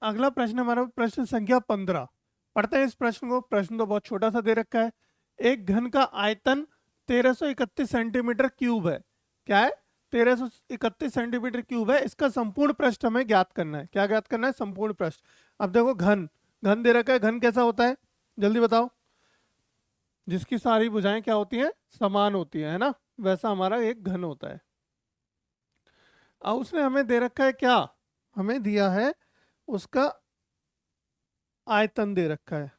अगला प्रश्न हमारा प्रश्न संख्या 15। पढ़ते हैं इस प्रश्न को। प्रश्न तो बहुत छोटा सा दे रखा है। एक घन का आयतन 1331 सेंटीमीटर क्यूब है। क्या है? 1331 सेंटीमीटर क्यूब है। इसका संपूर्ण पृष्ठ हमें ज्ञात करना है। क्या ज्ञात करना है? संपूर्ण पृष्ठ। अब देखो घन, घन दे रखा है। घन कैसा होता है? जल्दी बताओ। जिसकी सारी भुजाएं क्या होती हैं? समान होती है ना? वैसा हमारा एक घन होता है। अब उसने हमें दे रखा है क्या? हमें दिया है उसका आयतन दे रखा है।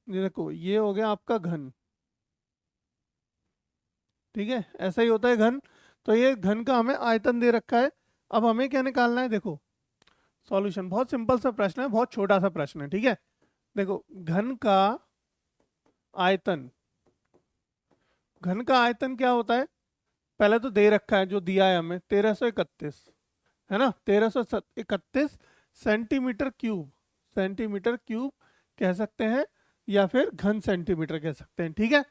ये देखो, ये हो गया आपका घन। ठीक है, ऐसा ही होता है घन। तो ये घन का हमें आयतन दे रखा है। अब हमें क्या निकालना है? देखो सॉल्यूशन बहुत सिंपल सा प्रश्न है, बहुत छोटा सा प्रश्न है। ठीक है, देखो घन का आयतन, घन का आयतन क्या होता है? पहले तो दे रखा है, जो दिया है हमें 1331, है ना? 1331 सेंटीमीटर क्यूब, सेंटीमीटर क्यूब कह सकते हैं, या फिर घन सेंटीमीटर कह सकते हैं। ठीक है,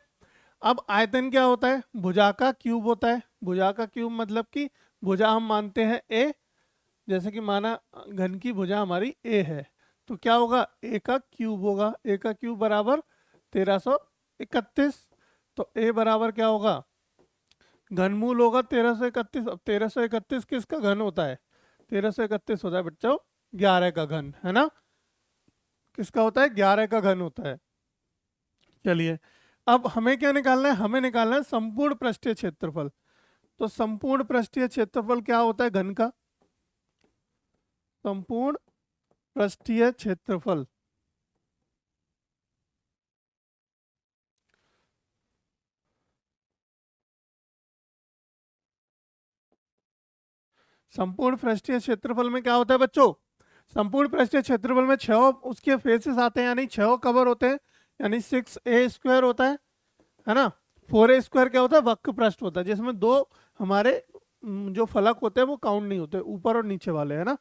अब आयतन क्या होता है? भुजा का क्यूब होता है। भुजा का क्यूब मतलब कि भुजा हम मानते हैं ए, जैसे कि माना घन की भुजा हमारी ए है, तो क्या होगा? ए का क्यूब होगा। ए का क्यूब बराबर 1331। तो ए बराबर क्या होगा? घनमूल होगा 1331। अब 1331 किसका घन होता है? 1331 होता है बच्चों 11 का घन, है ना? किसका होता है? 11 का घन होता है। चलिए, अब हमें क्या निकालना है? हमें निकालना है संपूर्ण पृष्ठीय क्षेत्रफल। तो संपूर्ण पृष्ठीय क्षेत्रफल क्या होता है घन का? संपूर्ण पृष्ठीय क्षेत्रफल, संपूर्ण पृष्ठीय क्षेत्रफल में क्या होता है बच्चों? संपूर्ण पृष्ठीय क्षेत्रफल में 6 उसके फेसेस आते हैं, यानी 6 कवर होते हैं, यानी 6a² होता है ना? 4a² क्या होता है? वक्र पृष्ठ होता है, जिसमें दो हमारे जो फलक होते हैं वो काउंट नहीं होते, ऊपर और नीचे वाले, है ना?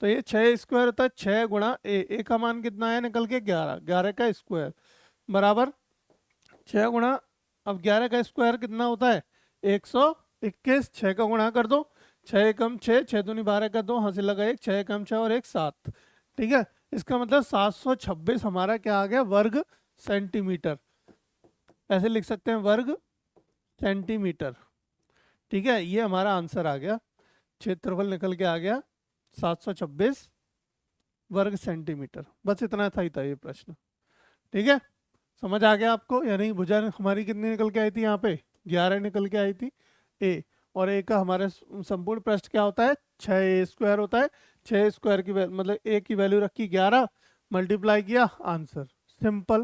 तो ये 6 स्क्वायर होता है। 6 गुणा ए का मान कितना है निकल के? 11। 11 का स्क्वायर बराबर 6 गुणा, अब 11 का स्क्वायर कितना होता है? 121। 6 का गुणा कर दो, 6 कम 6, 6 दूनी 12 का 2, हासिल लगा 1, 6 कम 6 और 1 7। ठीक है, इसका मतलब 726 हमारा क्या आ गया? वर्ग सेंटीमीटर। ऐसे लिख सकते हैं, वर्ग सेंटीमीटर। ठीक है, ये हमारा आंसर आ गया। क्षेत्रफल निकल के आ गया 726 वर्ग सेंटीमीटर। बस इतना था ही था ये प्रश्न। ठीक है, समझ आ गया आपको? यानी भुजा हमारी कितनी निकल के आई थी? यहाँ पे 11 निकल के आई थी ए, और ए का हमारे संपूर्ण पृष्ठ क्या होता है? 6a² होता है। 6 स्क्वायर की मतलब ए की वैल्यू रखी 11, मल्टीप्लाई किया, आंसर। सिंपल।